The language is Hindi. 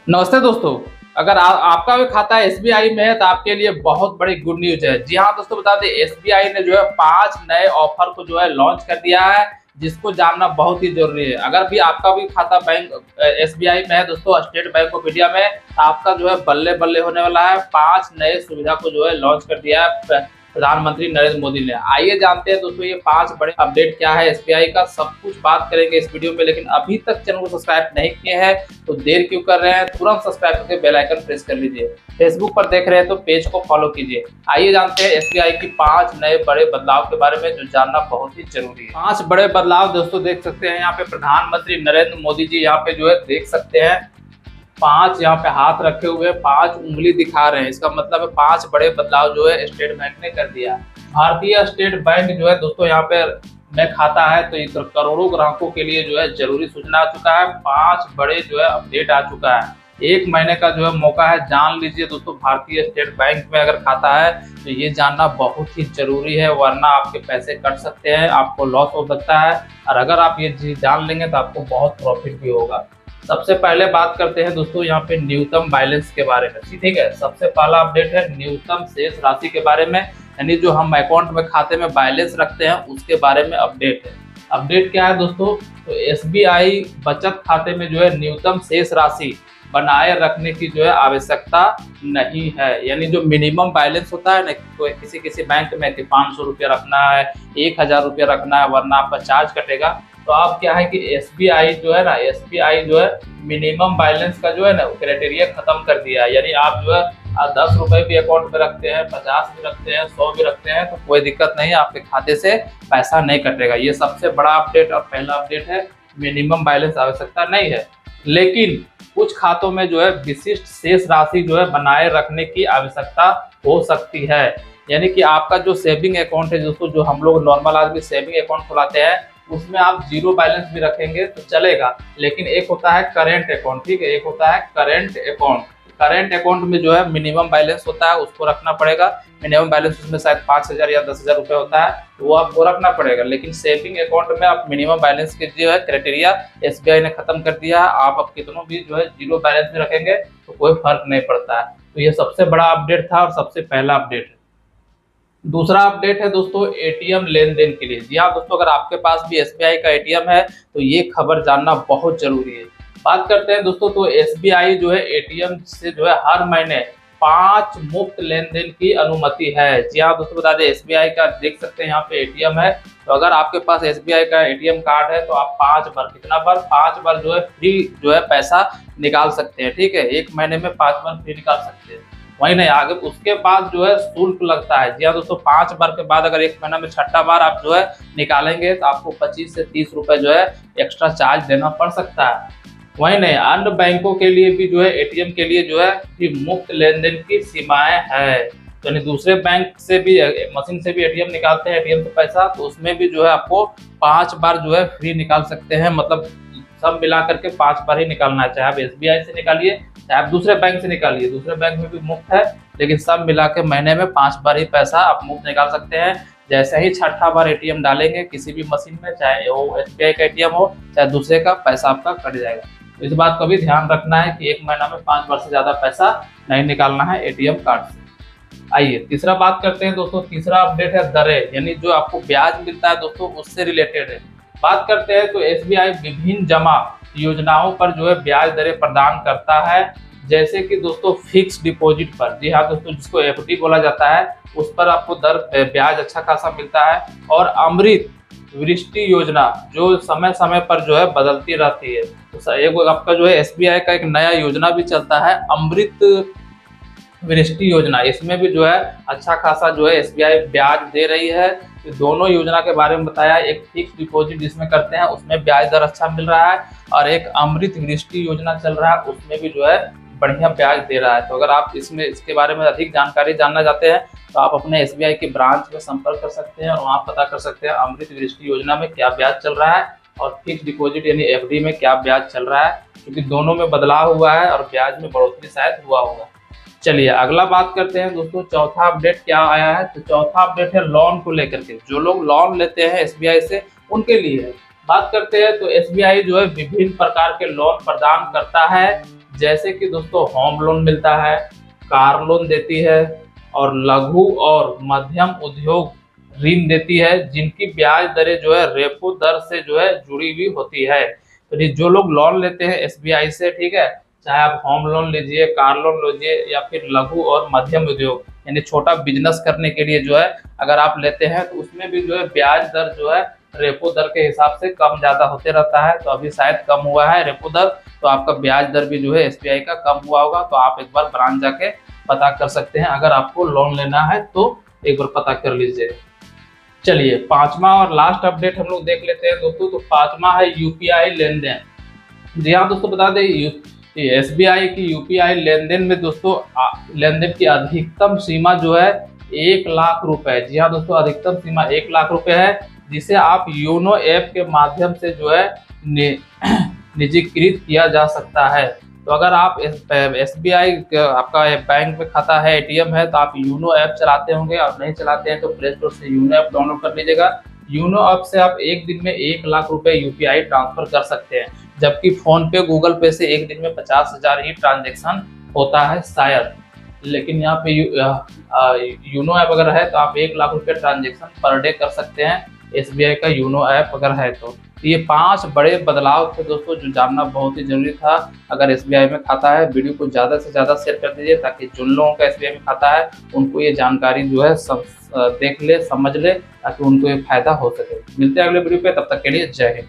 नमस्ते दोस्तों। अगर आपका भी खाता एसबीआई में है तो आपके लिए बहुत बड़ी गुड न्यूज है। जी हाँ दोस्तों, बता दें एसबीआई ने जो है 5 नए ऑफर को जो है लॉन्च कर दिया है, जिसको जानना बहुत ही जरूरी है। अगर भी आपका भी खाता बैंक एसबीआई में है दोस्तों, स्टेट बैंक ऑफ इंडिया में, आपका जो है बल्ले बल्ले होने वाला है। 5 नए सुविधा को जो है लॉन्च कर दिया है प्रधानमंत्री नरेंद्र मोदी ने। आइए जानते हैं दोस्तों ये 5 बड़े अपडेट क्या है एसबीआई का, सब कुछ बात करेंगे इस वीडियो में। लेकिन अभी तक चैनल को सब्सक्राइब नहीं किए हैं तो देर क्यों कर रहे हैं, तुरंत सब्सक्राइब करके बेल आइकन प्रेस कर लीजिए। फेसबुक पर देख रहे हैं तो पेज को फॉलो कीजिए। आइए जानते हैं एसबीआई की 5 नए बड़े बदलाव के बारे में, जो जानना बहुत ही जरूरी है। 5 बड़े बदलाव दोस्तों देख सकते हैं यहाँ पे प्रधानमंत्री नरेंद्र मोदी जी यहाँ पे जो है देख सकते हैं 5 यहाँ पे हाथ रखे हुए 5 उंगली दिखा रहे हैं। इसका मतलब है 5 बड़े बदलाव जो है स्टेट बैंक ने कर दिया। भारतीय स्टेट बैंक जो है दोस्तों यहाँ पे में खाता है तो ये करोड़ों ग्राहकों के लिए जो है जरूरी सूचना आ चुका है। 5 बड़े जो है अपडेट आ चुका है। 1 महीने का जो है मौका है, जान लीजिए दोस्तों। भारतीय स्टेट बैंक में अगर खाता है तो ये जानना बहुत ही जरूरी है, वरना आपके पैसे कट सकते हैं, आपको लॉस हो सकता है। और अगर आप ये चीज जान लेंगे तो आपको बहुत प्रॉफिट भी होगा। सबसे पहले बात करते हैं दोस्तों यहाँ पे न्यूनतम बैलेंस के बारे में। ठीक है, सबसे पहला अपडेट है न्यूनतम शेष राशि के बारे में, यानी जो हम अकाउंट में खाते में बैलेंस रखते हैं उसके बारे में अपडेट है। अपडेट क्या है दोस्तों, तो एसबीआई बचत खाते में जो है न्यूनतम शेष राशि बनाए रखने की जो है आवश्यकता नहीं है। यानी जो मिनिमम बैलेंस होता है ना, तो किसी किसी बैंक में 500 रुपया रखना है, 1000 रुपया रखना है, वरना आपका चार्ज कटेगा। तो अब क्या है कि एसबीआई जो है ना, एसबीआई जो है मिनिमम बैलेंस का जो है ना क्राइटेरिया खत्म कर दिया है। यानी आप जो है 10 रुपए भी अकाउंट में रखते हैं, 50 भी रखते हैं, 100 भी रखते हैं तो कोई दिक्कत नहीं है, आपके खाते से पैसा नहीं कटेगा। ये सबसे बड़ा अपडेट और पहला अपडेट है, मिनिमम बैलेंस आवश्यकता नहीं है। लेकिन कुछ खातों में जो है विशिष्ट शेष राशि जो है बनाए रखने की आवश्यकता हो सकती है। यानी कि आपका जो सेविंग अकाउंट है दोस्तों, जो हम लोग नॉर्मल आदमी सेविंग अकाउंट खुलाते हैं, उसमें आप जीरो बैलेंस भी रखेंगे तो चलेगा। लेकिन एक होता है करेंट अकाउंट, ठीक है, एक होता है करेंट अकाउंट। करेंट अकाउंट में जो है मिनिमम बैलेंस होता है, उसको रखना पड़ेगा। मिनिमम बैलेंस उसमें शायद 5000 या 10,000 रुपये होता है, तो वो आपको रखना पड़ेगा। लेकिन सेविंग अकाउंट में आप मिनिमम बैलेंस के जो है क्राइटेरिया एसबीआई ने खत्म कर दिया है। आप अब कितनों भी जो है जीरो बैलेंस में रखेंगे तो कोई फर्क नहीं पड़ता है। तो ये सबसे बड़ा अपडेट था और सबसे पहला अपडेट है। दूसरा अपडेट है दोस्तों एटीएम लेन देन के लिए। जी हाँ दोस्तों, अगर आपके पास भी एसबीआई का एटीएम है तो ये खबर जानना बहुत जरूरी है। बात करते हैं दोस्तों, तो एसबीआई जो है एटीएम से जो है हर महीने 5 मुफ्त लेन देन की अनुमति है। जी हाँ दोस्तों, बता दें एसबीआई का देख सकते हैं यहाँ पे एटीएम है। तो अगर आपके पास एसबीआई का एटीएम कार्ड है तो आप 5 बार, कितना बार, 5 बार जो है फ्री जो है पैसा निकाल सकते हैं। ठीक है, 1 महीने में 5 बार फ्री निकाल सकते हैं। वही नहीं, आगे उसके बाद जो है शुल्क लगता है। जी हाँ दोस्तों, 5 बार के बाद अगर 1 महीना में 6ठा बार आप जो है निकालेंगे तो आपको 25 से 30 रुपए जो है एक्स्ट्रा चार्ज देना पड़ सकता है। वही नहीं, अन्य बैंकों के लिए भी जो है एटीएम के लिए जो है कि मुफ्त लेन देन की सीमाएं है। तो यानी दूसरे बैंक से भी मशीन से भी एटीएम निकालते हैं, एटीएम से पैसा, तो उसमें भी जो है आपको 5 बार जो है फ्री निकाल सकते हैं। मतलब सब मिला करके 5 बार ही निकालना है, चाहे आप एसबीआई से निकालिए चाहे आप दूसरे बैंक से निकालिए। दूसरे बैंक में भी मुफ्त है, लेकिन सब मिला के महीने में 5 बार ही पैसा आप मुफ्त निकाल सकते हैं। जैसे ही 6ठा बार एटीएम डालेंगे किसी भी मशीन में, चाहे वो एसबीआई का एटीएम हो चाहे दूसरे का, पैसा आपका कट जाएगा। तो इस बात को भी ध्यान रखना है कि 1 महीना में 5 बार से ज्यादा पैसा नहीं निकालना है एटीएम कार्ड से। आइए तीसरा बात करते हैं दोस्तों। तीसरा अपडेट है दरें, यानी जो आपको ब्याज मिलता है दोस्तों उससे रिलेटेड है। बात करते हैं तो एसबीआई विभिन्न जमा योजनाओं पर जो है ब्याज दरें प्रदान करता है। जैसे कि दोस्तों फिक्स डिपॉजिट पर, जी हाँ दोस्तों, जिसको एफडी बोला जाता है, उस पर आपको ब्याज अच्छा खासा मिलता है। और अमृत वृष्टि योजना जो समय समय पर जो है बदलती रहती है। तो एक आपका जो है एसबीआई का एक नया योजना भी चलता है, अमृत वृष्टि योजना। इसमें भी जो है अच्छा खासा जो है एसबीआई ब्याज दे रही है। तो दोनों योजना के बारे में बताया, एक फिक्स डिपॉजिट जिसमें करते हैं उसमें ब्याज दर अच्छा मिल रहा है, और एक अमृत वृष्टि योजना चल रहा है उसमें भी जो है बढ़िया ब्याज दे रहा है। तो अगर आप इसके बारे में अधिक जानकारी जानना चाहते हैं तो आप अपने एसबीआई के ब्रांच में संपर्क कर सकते हैं और वहाँ पता कर सकते हैं अमृत वृष्टि योजना में क्या ब्याज चल रहा है और फिक्स डिपॉजिट यानी एफडी में क्या ब्याज चल रहा है, क्योंकि दोनों में बदलाव हुआ है और ब्याज में बढ़ोतरी शायद हुआ होगा। चलिए अगला बात करते हैं दोस्तों, चौथा अपडेट क्या आया है। तो चौथा अपडेट है लोन को लेकर के। जो लोग लोन लेते हैं एसबीआई से उनके लिए है। बात करते हैं तो एसबीआई जो है विभिन्न प्रकार के लोन प्रदान करता है, जैसे कि दोस्तों होम लोन मिलता है, कार लोन देती है और लघु और मध्यम उद्योग ऋण देती है, जिनकी ब्याज दरें जो है रेपो दर से जो है जुड़ी हुई होती है। तो ये जो लोग लोन लेते हैं एसबीआई से, ठीक है, चाहे आप होम लोन लीजिए, कार लोन लीजिए या फिर लघु और मध्यम उद्योग यानी छोटा बिजनेस करने के लिए जो है अगर आप लेते हैं तो उसमें भी जो है ब्याज दर जो है रेपो दर के हिसाब से कम ज्यादा होते रहता है। तो अभी शायद कम हुआ है रेपो दर, तो आपका ब्याज दर भी जो है एसबीआई का कम हुआ होगा। तो आप एक बार ब्रांच जाके पता कर सकते हैं, अगर आपको लोन लेना है तो एक बार पता कर लीजिए। चलिए पांचवा और लास्ट अपडेट हम लोग देख लेते हैं दोस्तों। तो पांचवा है यूपीआई लेन देन। जी हाँ दोस्तों, बता दें एसबीआई की यूपीआई लेन देन में दोस्तों लेन देन की अधिकतम सीमा जो है 1 लाख रुपए। जी हाँ दोस्तों, अधिकतम सीमा 1 लाख रुपए है, जिसे आप योनो ऐप के माध्यम से जो है निजीकृत किया जा सकता है। तो अगर आप एसबीआई आपका बैंक में खाता है, एटीएम है, तो आप यूनो ऐप चलाते होंगे और नहीं चलाते हैं तो प्ले स्टोर से यूनो ऐप डाउनलोड कर लीजिएगा। यूनो ऐप से आप एक दिन में 1 लाख रुपए यूपीआई ट्रांसफर कर सकते हैं, जबकि फोन पे गूगल पे से एक दिन में 50,000 ही ट्रांजेक्शन होता है शायद। लेकिन यहाँ पे यूनो ऐप अगर है तो आप 1 लाख रुपए ट्रांजेक्शन पर डे कर सकते हैं एसबीआई का यूनो ऐप अगर है तो। ये 5 बड़े बदलाव थे दोस्तों जो जानना बहुत ही जरूरी था। अगर एसबीआई में खाता है, वीडियो को ज़्यादा से ज़्यादा शेयर कर दीजिए ताकि जिन लोगों का एसबीआई में खाता है उनको ये जानकारी जो है सब देख ले, समझ ले, ताकि उनको ये फायदा हो सके। मिलते हैं अगले वीडियो पे, तब तक के लिए जय हिंद।